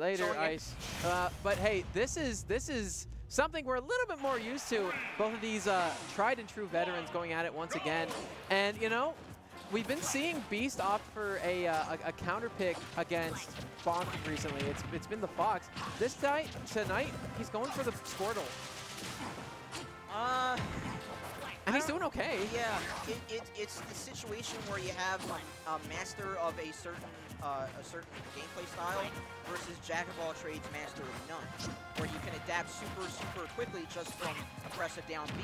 later, Ice. But hey, this is something we're a little bit more used to. Both of these tried and true veterans going at it once again. And, you know, we've been seeing Beast opt for a counter pick against Bonk recently. It's been the Fox. This guy, tonight, he's going for the Squirtle. And he's doing okay. Yeah, it's the situation where you have a master of a certain gameplay style versus jack of all trades, master of none, where you can adapt super quickly just from a press of down B,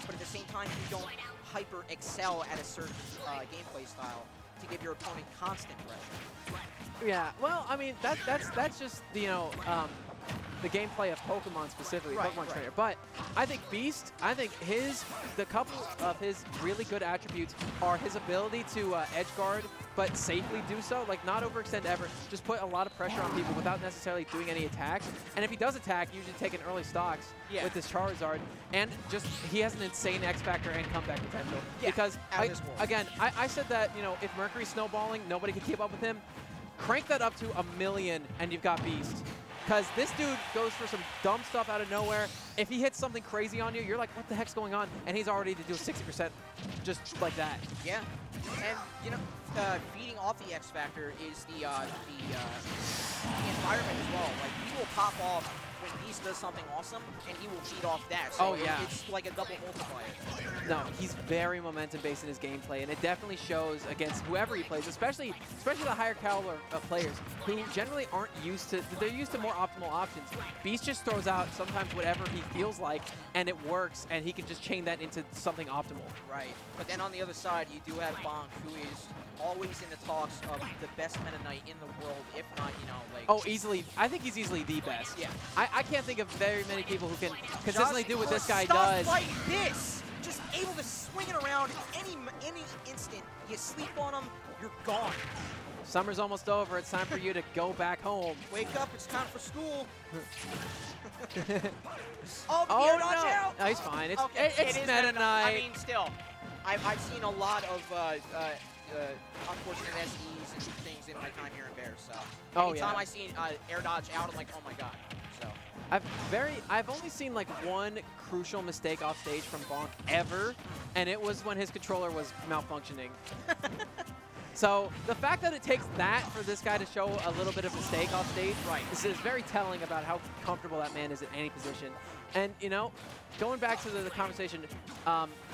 but at the same time you don't hyper excel at a certain gameplay style to give your opponent constant pressure. Yeah, well, I mean that's just the gameplay of Pokemon specifically, Pokemon Trainer. But I think Beast, the couple of his really good attributes are his ability to edge guard, but safely do so, like not overextend ever, just put a lot of pressure on people without necessarily doing any attacks. And if he does attack, usually taking early stocks with his Charizard, and just he has an insane X Factor and comeback potential. Yeah, because I said that, you know, if Mercury's snowballing, nobody can keep up with him. Crank that up to 1,000,000 and you've got Beast. Because this dude goes for some dumb stuff out of nowhere. If he hits something crazy on you, you're like, what the heck's going on? And he's already to do 60% just like that. Yeah. And, you know, feeding off the X Factor is the environment as well. Like, he will pop off when Beast does something awesome, and he will feed off that. So it's like a double multiplier. No, he's very momentum-based in his gameplay, and it definitely shows against whoever he plays, especially the higher caliber of players who generally aren't used to, they're used to more optimal options. Beast just throws out sometimes whatever he feels like, and it works, and he can just chain that into something optimal. Right. But then on the other side, you do have Bonk, who is always in the talks of the best Meta Knight in the world, if not, you know, like... Oh, easily. I think he's easily the best. Yeah. I can't think of very many people who can consistently do what this guy does. Like this! Just able to swing it around any instant. You sleep on him, you're gone. Summer's almost over. It's time for you to go back home. Wake up, it's time for school. Oh, no. Out. No, he's fine. It's Meta Knight. I mean, still, I've seen a lot of unfortunate SEs and things in my time here in Bears. So anytime I see air dodge out, I'm like, oh my god. So I've only seen like one crucial mistake off stage from Bonk ever, and it was when his controller was malfunctioning. So the fact that it takes that for this guy to show a little bit of mistake off stage, this is very telling about how comfortable that man is in any position. And, you know, going back to the conversation,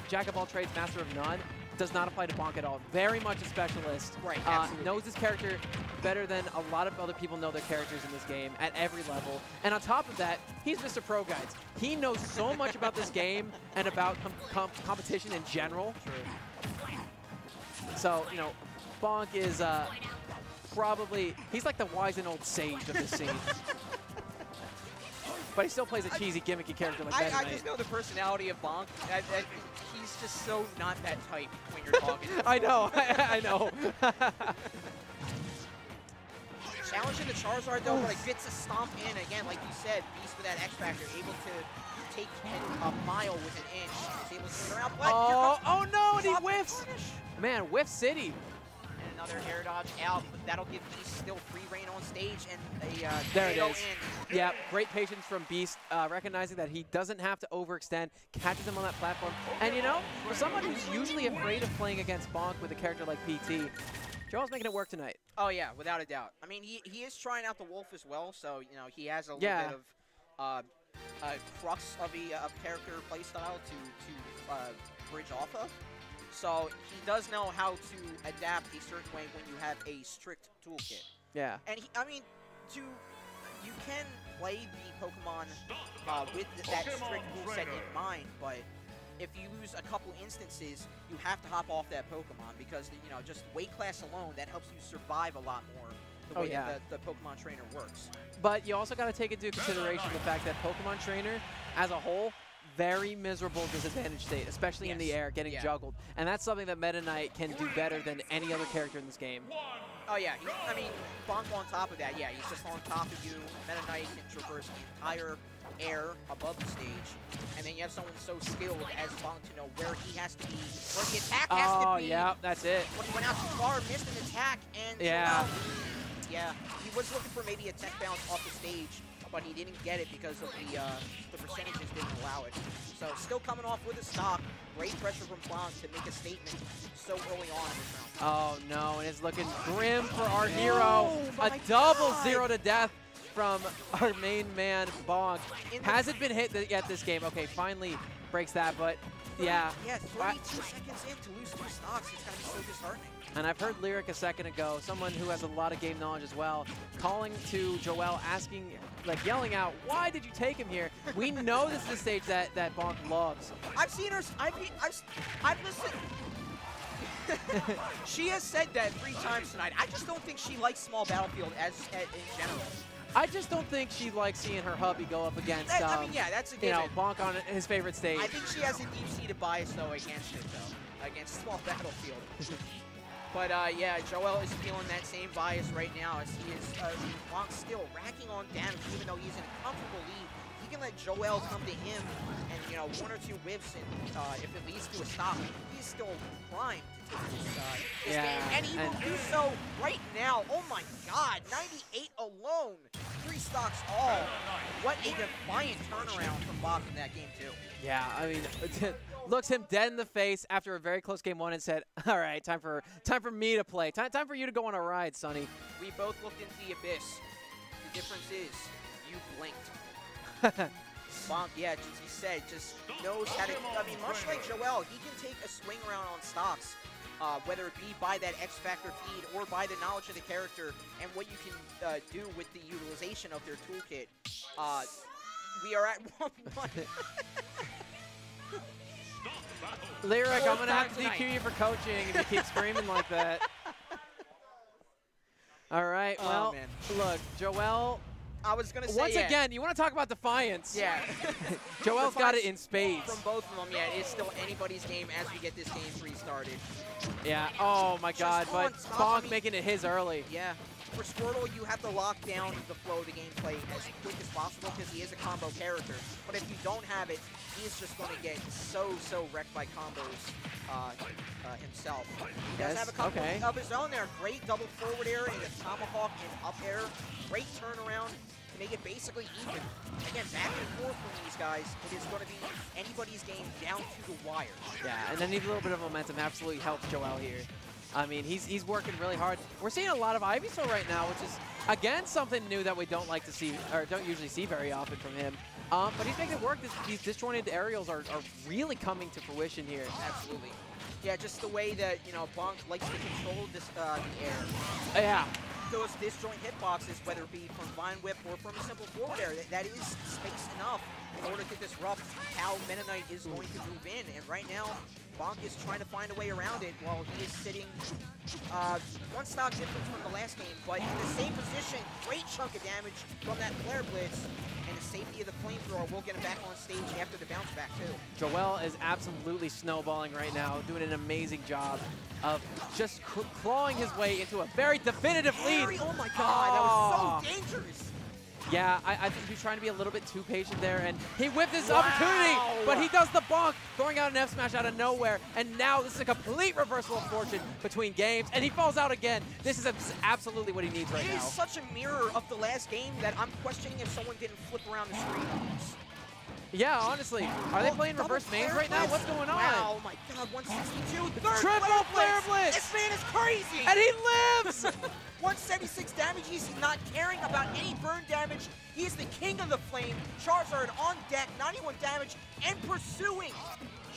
jack of all trades, master of none, does not apply to Bonk at all. Very much a specialist. Knows his character better than a lot of other people know their characters in this game at every level. And on top of that, he's Mr. Pro Guides. He knows so much about this game and about competition in general. So, you know, Bonk is probably, he's like the wise and old sage of this scene. But he still plays a cheesy, gimmicky character like that. I just know the personality of Bonk. He's just so not that type when you're talking. I know, I know. Challenging the Charizard though, but it gets a stomp in again, like you said. Beast with that X Factor, able to take a mile with an inch. He's able to swing around. Oh no, and he whiffs. Man, whiff city. And another air dodge out, but that'll give Beast still free reign on stage, and there it is. In. Yeah, great patience from Beast, recognizing that he doesn't have to overextend, catches him on that platform. And you know, for someone who's usually afraid of playing against Bonk with a character like PT, Joel's making it work tonight. Oh yeah, without a doubt. I mean, he is trying out the Wolf as well, so you know he has a little bit of crux of a character playstyle to bridge off of. So he does know how to adapt a certain way when you have a strict toolkit. Yeah. And I mean, you can play the Pokemon with that strict toolset in mind, but if you lose a couple instances, you have to hop off that Pokemon because, you know, just weight class alone, that helps you survive a lot more the way that the Pokemon Trainer works. But you also got to take into consideration the fact that Pokemon Trainer, as a whole, very miserable disadvantage state, especially in the air, getting juggled. And that's something that Meta Knight can do better than any other character in this game. Oh yeah, I mean, Bonk on top of that, he's just on top of you. Meta Knight can traverse the entire air above the stage. And then you have someone so skilled as Bonk to know where he has to be, where the attack has to be. Oh yeah, that's it. When he went out too far, missed an attack, and yeah. He was looking for maybe a tech bounce off the stage, but he didn't get it because of the percentages didn't allow it. So still coming off with a stock. Great pressure from Bonk to make a statement so early on in this round. Oh no, and it's looking grim for our hero. A double 0 to death from our main man, Bonk. Hasn't been hit yet this game. Okay, finally breaks that, but yeah. Yeah, 32 seconds in to lose 2 stocks. It's going to be so disheartening. And I've heard Lyric a second ago, someone who has a lot of game knowledge as well, calling to Joel, asking, like yelling out, why did you take him here? We know this is the stage that Bonk loves. I've seen her, I've listened. She has said that 3 times tonight. I just don't think she likes small battlefield in general. I just don't think she likes seeing her hubby go up against, I mean, yeah, that's a given. You know, Bonk on his favorite stage. I think she has a deep-seated bias, though, against it, though, against small battlefield. But, yeah, Joel is feeling that same bias right now as he is Bonk still racking on damage, even though he's in a comfortable lead. He can let Joel come to him and, you know, 1 or 2 whiffs, and if it leads to a stop, he's still primed to take this game. And he will do so right now. Oh, my God, 98 alone. 3 stocks all. What a defiant turnaround from Bonk in that game, too. Yeah, I mean, looks him dead in the face after a very close game 1 and said, all right, time for me to play. Time for you to go on a ride, Sonny. We both looked into the abyss. The difference is you blinked. Bonk, yeah, as he said, just knows how to, I mean, much like Joel, he can take a swing around on stocks, whether it be by that X Factor feed or by the knowledge of the character and what you can do with the utilization of their toolkit. We are at 1-1. Lyric, I'm going to have to DQ you for coaching if you keep screaming like that. All right, well, look, Joel. I was going to say, once again, you want to talk about defiance. Yeah. Joel's got it in spades. From both of them, yeah, it's still anybody's game as we get this game restarted. Yeah, oh my God, but Bonk making it his early. Yeah. For Squirtle, you have to lock down the flow of the gameplay as quick as possible because he is a combo character. But if you don't have it, he's just going to get so wrecked by combos himself. He does have a couple of his own there. Great double forward air and a tomahawk and up air. Great turnaround to make it basically even. Again, back and forth from these guys. It is going to be anybody's game down to the wire. Yeah, and then need a little bit of momentum absolutely helps Joel here. I mean, he's working really hard. We're seeing a lot of Ivysaur right now, which is, again, something new that we don't like to see, or don't usually see very often from him. But he's making it work. These disjointed aerials are really coming to fruition here. Absolutely. Yeah, just the way that, you know, Bonk likes to control this, the air. Yeah. Those disjoint hitboxes, whether it be from Vine Whip or from a simple forward air, that is space enough in order to disrupt how Meta Knight is going to move in. And right now, Bonk is trying to find a way around it while he is sitting 1 stock difference from the last game, but in the same position. Great chunk of damage from that Flare Blitz, and the safety of the flamethrower will get him back on stage after the bounce back too. Joel is absolutely snowballing right now, doing an amazing job of just clawing his way into a very definitive lead. Oh my God, that was so dangerous. Yeah, I think he's trying to be a little bit too patient there, and he whipped this opportunity, but he does the bonk, throwing out an F smash out of nowhere, and now this is a complete reversal of fortune between games, and he falls out again. This is absolutely what he needs right now. It is such a mirror of the last game that I'm questioning if someone didn't flip around the screen. Yeah, honestly. Are they playing reverse mains right now? What's going on? Wow, oh my God, 162. Triple Flare Blitz! This man is crazy! And he lives! 176 damage. He's not caring about any burn damage. He is the king of the flame. Charizard on deck, 91 damage, and pursuing.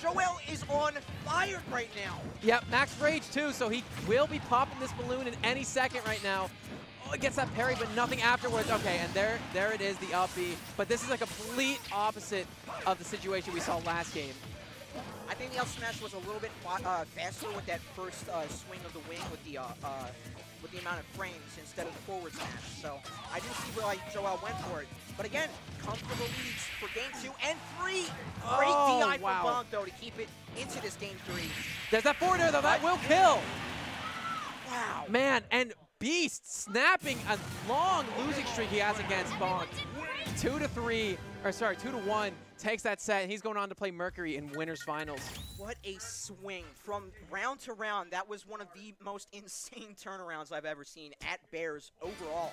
Joel is on fire right now. Yep, max rage too, so he will be popping this balloon in any second right now. Oh, gets that parry, but nothing afterwards. Okay, and there it is, the up B. But this is a complete opposite of the situation we saw last game. I think the up smash was a little bit faster with that first swing of the wing with the amount of frames instead of the forward smash. So I do see why Joel went for it. But again, comfortable leads for game 2 and 3. Great DI from Bonk, though, to keep it into this game 3. There's that forward air, though. That will kill. Wow. Man, and Beast snapping a long losing streak he has against Bonk. 2-1, takes that set. He's going on to play Mercury in winners finals. What a swing. From round to round, that was one of the most insane turnarounds I've ever seen at Bears overall.